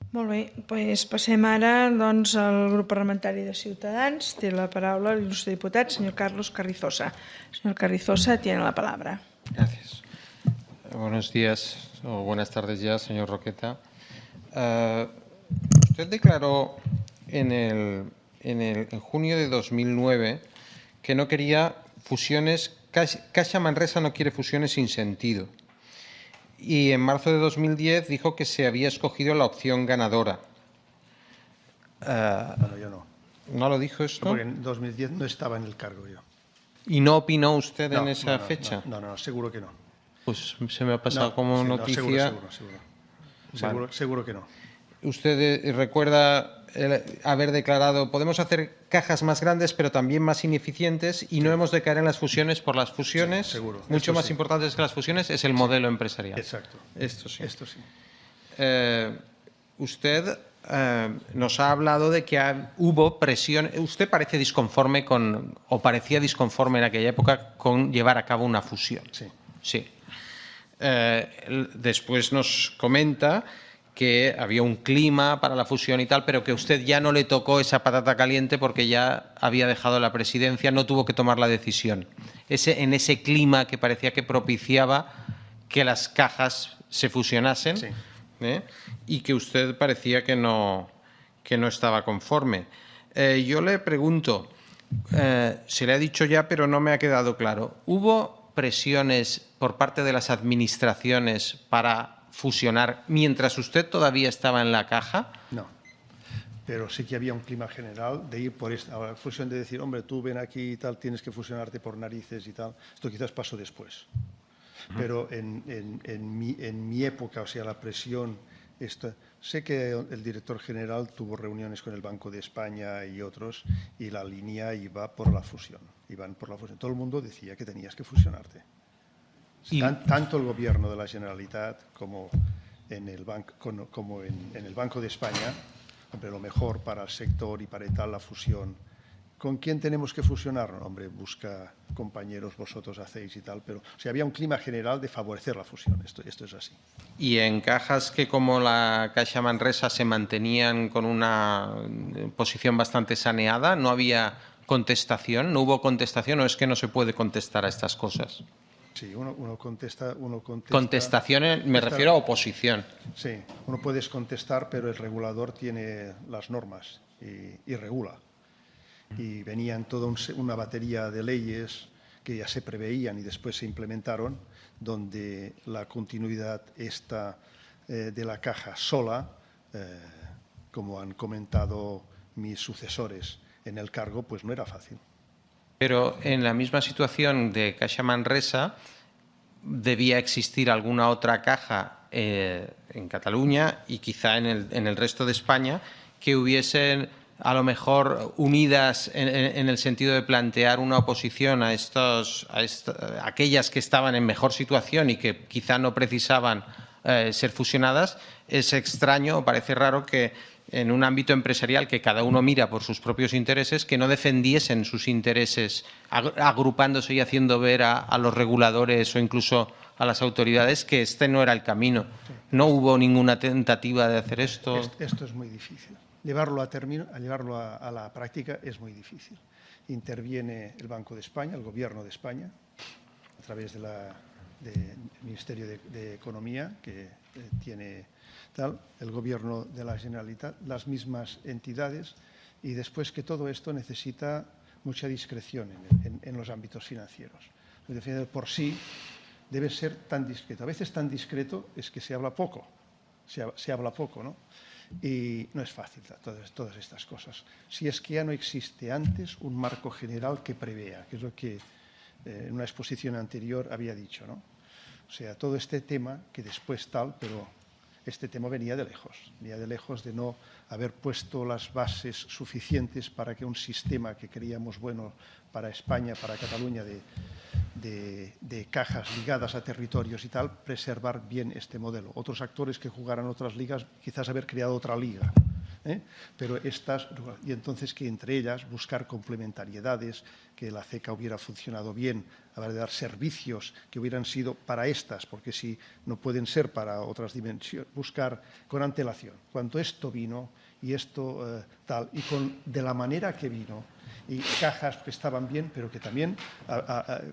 Molt bé, doncs passem ara al grup parlamentari de Ciutadans. Té la paraula l'il·lustre diputat, senyor Carlos Carrizosa. Señor Carrizosa, tiene la palabra. Gracias. Buenos días o buenas tardes ya, señor Roqueta. Usted declaró en junio de 2009 que no quería fusiones, Caixa Manresa no quiere fusiones sin sentido. Y en marzo de 2010 dijo que se había escogido la opción ganadora. Bueno, yo no. ¿No lo dijo esto? Porque en 2010 no estaba en el cargo yo. ¿Y no opinó usted en No, esa no, fecha? No, seguro que no. Pues se me ha pasado No, como sí, no, noticia. seguro que no. ¿Usted recuerda haber declarado, podemos hacer cajas más grandes pero también más ineficientes y no hemos de caer en las fusiones por las fusiones? Sí, seguro. Mucho Esto más sí. importantes que las fusiones es el modelo empresarial. Exacto. Esto sí. Esto sí. Usted nos ha hablado de que hubo presión. Usted parece disconforme o parecía disconforme en aquella época con llevar a cabo una fusión. Sí. Sí. Después nos comenta que había un clima para la fusión y tal, pero que usted ya no le tocó esa patata caliente porque ya había dejado la presidencia, no tuvo que tomar la decisión. En ese clima que parecía que propiciaba que las cajas se fusionasen, Sí. Y que usted parecía que no estaba conforme. Yo le pregunto, se le ha dicho ya, pero no me ha quedado claro. ¿Hubo presiones por parte de las administraciones para fusionar mientras usted todavía estaba en la caja? No. Pero sí que había un clima general de ir por esta fusión, de decir, hombre, tú ven aquí y tal, tienes que fusionarte por narices y tal. Esto quizás pasó después. Pero en mi época, o sea, la presión, sé que el director general tuvo reuniones con el Banco de España y otros y la línea iba por la fusión. Iban por la fusión. Todo el mundo decía que tenías que fusionarte. Tanto el gobierno de la Generalitat como en el Banco de España, hombre, lo mejor para el sector y para tal la fusión. ¿Con quién tenemos que fusionar? Hombre, busca compañeros, vosotros hacéis y tal, pero o sea, había un clima general de favorecer la fusión, esto es así. Y en cajas que como la Caixa Manresa se mantenían con una posición bastante saneada, ¿no había contestación? ¿No hubo contestación o es que no se puede contestar a estas cosas? Sí, uno contesta. Contestación, me refiero a oposición. Sí, uno puede contestar, pero el regulador tiene las normas y regula. Y venían toda una batería de leyes que ya se preveían y después se implementaron, donde la continuidad de la caja sola, como han comentado mis sucesores en el cargo, pues no era fácil. Pero en la misma situación de Caixa Manresa debía existir alguna otra caja en Cataluña y quizá en el resto de España que hubiesen a lo mejor unidas en el sentido de plantear una oposición a aquellas que estaban en mejor situación y que quizá no precisaban ser fusionadas. Es extraño o parece raro que en un ámbito empresarial que cada uno mira por sus propios intereses, que no defendiesen sus intereses agrupándose y haciendo ver a los reguladores o incluso a las autoridades que este no era el camino. ¿No hubo ninguna tentativa de hacer esto? Esto es muy difícil. Llevarlo a la práctica es muy difícil. Interviene el Banco de España, el Gobierno de España, a través del Ministerio de Economía, que tiene el Gobierno de la Generalitat, las mismas entidades, y después que todo esto necesita mucha discreción en los ámbitos financieros. Por sí debe ser tan discreto. A veces tan discreto es que se habla poco, se habla poco, ¿no? Y no es fácil todas estas cosas. Si es que ya no existe antes un marco general que prevea, que es lo que en una exposición anterior había dicho, ¿no? O sea, todo este tema, que después pero este tema venía de lejos de no haber puesto las bases suficientes para que un sistema que creíamos bueno para España, para Cataluña, de cajas ligadas a territorios y tal, preservar bien este modelo. Otros actores que jugaran otras ligas, quizás haber creado otra liga, Pero estas, y entonces que entre ellas buscar complementariedades, que la CECA hubiera funcionado bien, a la hora de dar servicios que hubieran sido para estas, porque si no pueden ser para otras dimensiones, buscar con antelación. Cuando esto vino y esto tal, y de la manera que vino, y cajas que estaban bien, pero que también,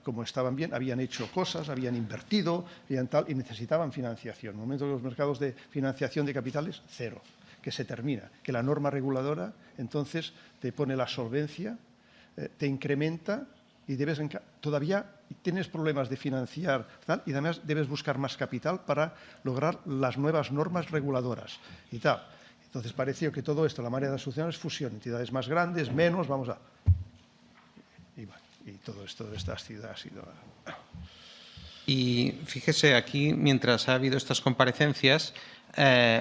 como estaban bien, habían hecho cosas, habían invertido, habían tal, y necesitaban financiación. En el momento de los mercados de financiación de capitales, cero, que se termina, que la norma reguladora entonces te pone la solvencia, te incrementa y todavía tienes problemas de financiar tal, y además debes buscar más capital para lograr las nuevas normas reguladoras y tal. Entonces pareció que todo esto, la manera de solucionar es fusión, entidades más grandes, menos, vamos a... Y todo esto de esta ciudad ha sido... Y fíjese, aquí, mientras ha habido estas comparecencias,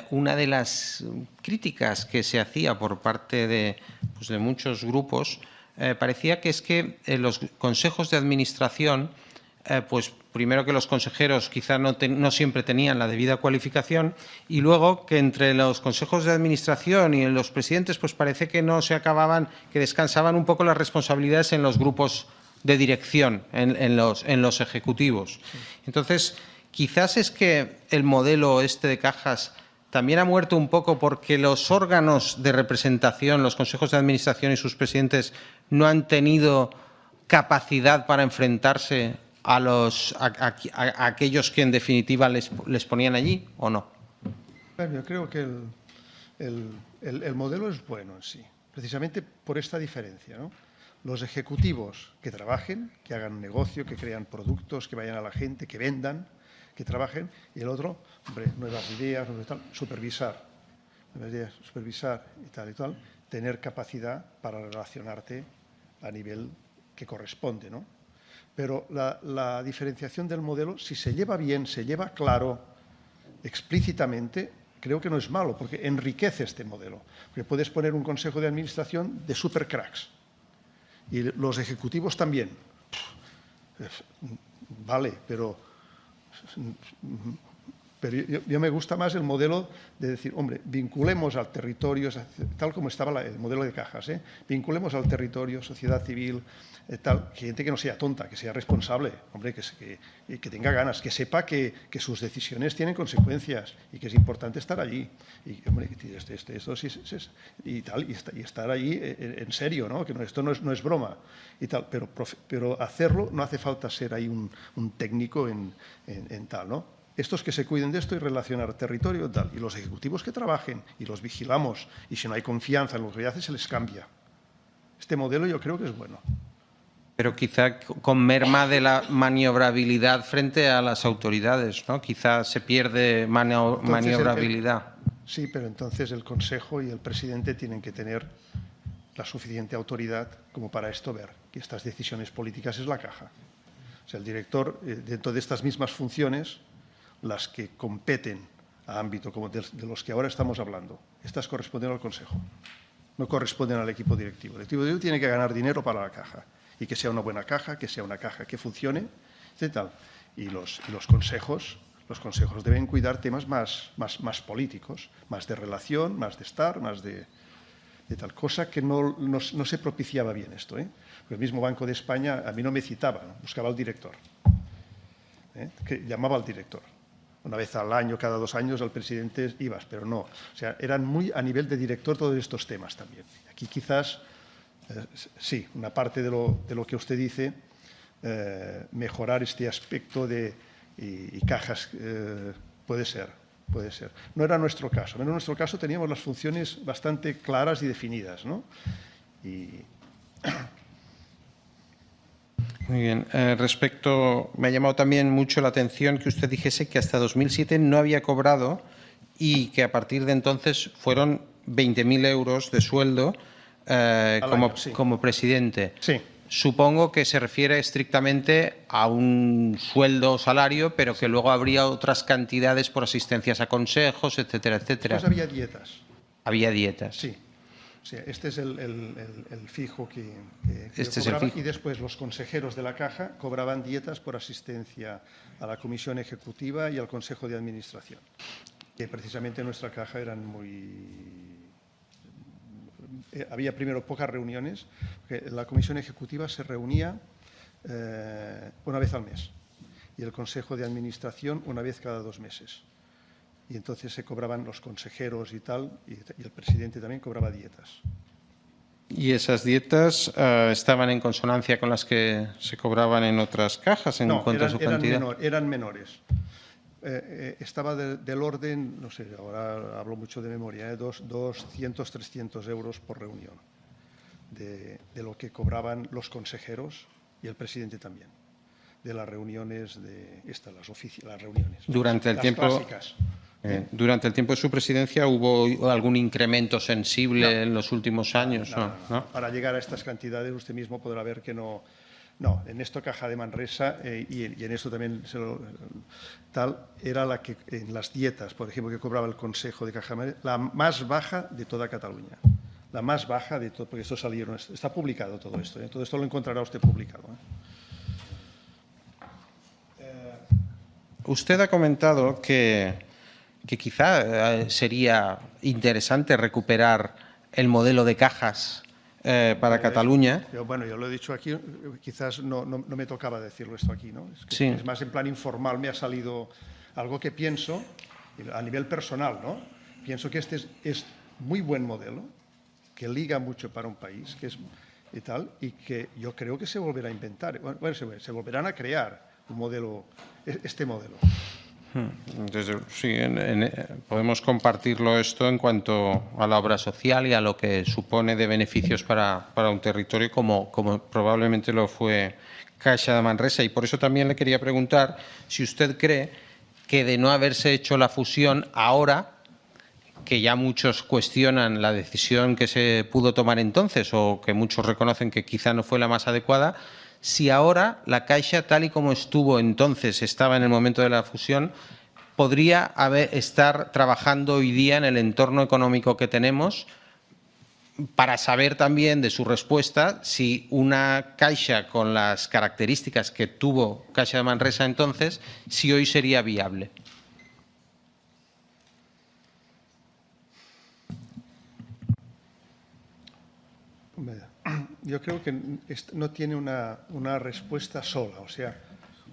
una de las críticas que se hacía por parte de muchos grupos parecía que es que los consejos de administración, pues primero que los consejeros quizá no siempre tenían la debida cualificación, y luego que entre los consejos de administración y los presidentes pues parece que no se acababan, que descansaban un poco las responsabilidades en los grupos de dirección, en los ejecutivos. Entonces, quizás es que el modelo este de cajas también ha muerto un poco porque los órganos de representación, los consejos de administración y sus presidentes no han tenido capacidad para enfrentarse a aquellos que en definitiva les ponían allí, ¿o no? Bueno, yo creo que el modelo es bueno en sí, precisamente por esta diferencia, ¿no? Los ejecutivos que trabajen, que hagan negocio, que crean productos, que vayan a la gente, que vendan, que trabajen, y el otro, hombre, nuevas ideas, supervisar y tal, tener capacidad para relacionarte a nivel que corresponde, ¿no? Pero la diferenciación del modelo, si se lleva bien, se lleva claro, explícitamente, creo que no es malo, porque enriquece este modelo. Porque puedes poner un consejo de administración de supercracks, y los ejecutivos también. Vale, pero yo me gusta más el modelo de decir, hombre, vinculemos al territorio, tal como estaba el modelo de cajas, vinculemos al territorio, sociedad civil, tal, gente que no sea tonta, que sea responsable, hombre, que tenga ganas, que sepa que sus decisiones tienen consecuencias y que es importante estar allí. Y, hombre, esto sí, y tal, y estar allí en serio, ¿no? Que esto no es broma y tal, pero hacerlo no hace falta ser ahí un técnico en tal, ¿no? Estos que se cuiden de esto y relacionar territorio y tal, y los ejecutivos que trabajen y los vigilamos, y si no hay confianza en lo que hace, se les cambia. Este modelo yo creo que es bueno. Pero quizá con merma de la maniobrabilidad frente a las autoridades, ¿no? Quizá se pierde maniobrabilidad. Sí, pero entonces el Consejo y el presidente tienen que tener la suficiente autoridad como para esto ver que estas decisiones políticas es la caja. O sea, el director, dentro de estas mismas funciones, las que competen a ámbito como de los que ahora estamos hablando, estas corresponden al Consejo, no corresponden al equipo directivo. El equipo directivo tiene que ganar dinero para la caja y que sea una buena caja, que sea una caja que funcione, etc. Y los consejos deben cuidar temas más políticos, más de relación, más de estar, más de tal cosa que no se propiciaba bien esto. Porque el mismo Banco de España a mí no me citaba, ¿no? Buscaba al director, que llamaba al director. Una vez al año, cada 2 años, al presidente ibas, pero no. O sea, eran muy a nivel de director todos estos temas también. Aquí quizás, sí, una parte de lo que usted dice, mejorar este aspecto y cajas, puede ser. No era nuestro caso. En nuestro caso teníamos las funciones bastante claras y definidas, ¿no? Muy bien. Me ha llamado también mucho la atención que usted dijese que hasta 2007 no había cobrado y que a partir de entonces fueron 20.000 euros de sueldo como presidente. Sí. Supongo que se refiere estrictamente a un sueldo o salario, pero que luego habría otras cantidades por asistencias a consejos, etcétera, etcétera. Pues había dietas. Había dietas. Sí. O sea, este es el fijo que este cobraba, es el fijo. y después los consejeros de la caja cobraban dietas por asistencia a la comisión ejecutiva y al consejo de administración, que precisamente en nuestra caja eran muy había primero pocas reuniones, porque la comisión ejecutiva se reunía una vez al mes y el consejo de administración una vez cada 2 meses. Y entonces se cobraban los consejeros y tal, y el presidente también cobraba dietas. ¿Y esas dietas estaban en consonancia con las que se cobraban en otras cajas en cuanto a su cantidad? Eran menores. Estaba del orden, no sé, ahora hablo mucho de memoria, 200, 300 euros por reunión, de lo que cobraban los consejeros y el presidente también, de las reuniones, las reuniones. Durante el tiempo. Clásicas. ¿Durante el tiempo de su presidencia hubo algún incremento sensible en los últimos años? No. Para llegar a estas cantidades usted mismo podrá ver que no. No, en esto Caja de Manresa y en esto también era la que en las dietas, por ejemplo, que cobraba el Consejo de Caja de Manresa, la más baja de toda Cataluña. La más baja de todo, porque esto salieron, está publicado todo esto. Todo esto lo encontrará usted publicado. Usted ha comentado que quizá sería interesante recuperar el modelo de cajas para Cataluña. Yo lo he dicho aquí, quizás no me tocaba decirlo esto aquí, ¿no? Sí. Es más en plan informal, me ha salido algo que pienso a nivel personal, ¿no? Pienso que este es muy buen modelo, que liga mucho para un país, que es y tal, y que yo creo que se volverá a inventar. Bueno, se volverán a crear un modelo, este modelo. Entonces, sí, podemos compartirlo esto en cuanto a la obra social y a lo que supone de beneficios para un territorio como probablemente lo fue Caixa de Manresa. Y por eso también le quería preguntar si usted cree que de no haberse hecho la fusión ahora, que ya muchos cuestionan la decisión que se pudo tomar entonces o que muchos reconocen que quizá no fue la más adecuada, si ahora la Caixa, tal y como estuvo entonces, estaba en el momento de la fusión, podría estar trabajando hoy día en el entorno económico que tenemos, para saber también de su respuesta si una Caixa con las características que tuvo Caixa de Manresa entonces, si hoy sería viable. Yo creo que no tiene una respuesta sola. O sea,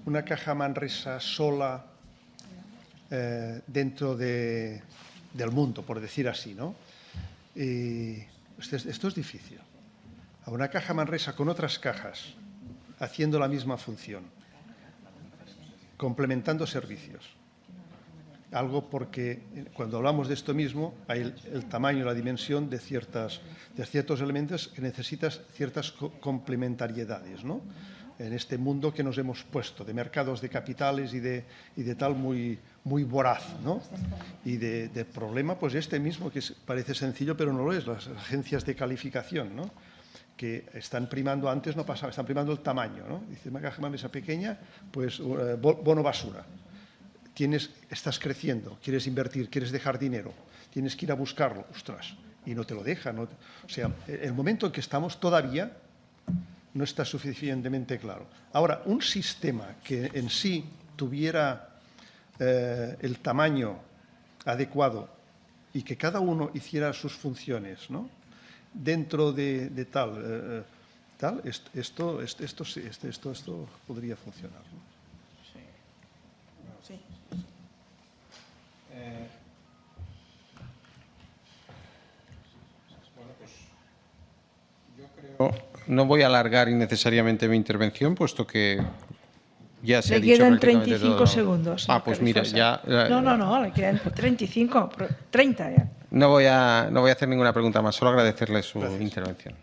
una Caja Manresa sola dentro del mundo, por decir así, ¿no? Y esto es difícil. A una Caja Manresa con otras cajas haciendo la misma función, complementando servicios. Algo porque cuando hablamos de esto mismo hay el tamaño y la dimensión de ciertos elementos que necesitas ciertas complementariedades, ¿no? En este mundo que nos hemos puesto de mercados de capitales y de tal muy voraz, ¿no? Y de problema, pues este mismo que parece sencillo pero no lo es, las agencias de calificación, ¿no? Que están primando, antes no pasaba, están primando el tamaño, ¿no? Dice, una Caja Manresa pequeña, pues bono basura. Estás creciendo, quieres invertir, quieres dejar dinero, tienes que ir a buscarlo, ostras, y no te lo dejan. O sea, el momento en que estamos todavía no está suficientemente claro. Ahora, un sistema que en sí tuviera el tamaño adecuado y que cada uno hiciera sus funciones, ¿no? Dentro de tal, esto podría funcionar, ¿no? Sí. Bueno, pues yo creo, no voy a alargar innecesariamente mi intervención, puesto que ya se ha dicho quedan prácticamente 35 todo. segundos. Pues mira, ya. No, le quedan 35, 30 ya. No voy a hacer ninguna pregunta más, solo agradecerle su intervención.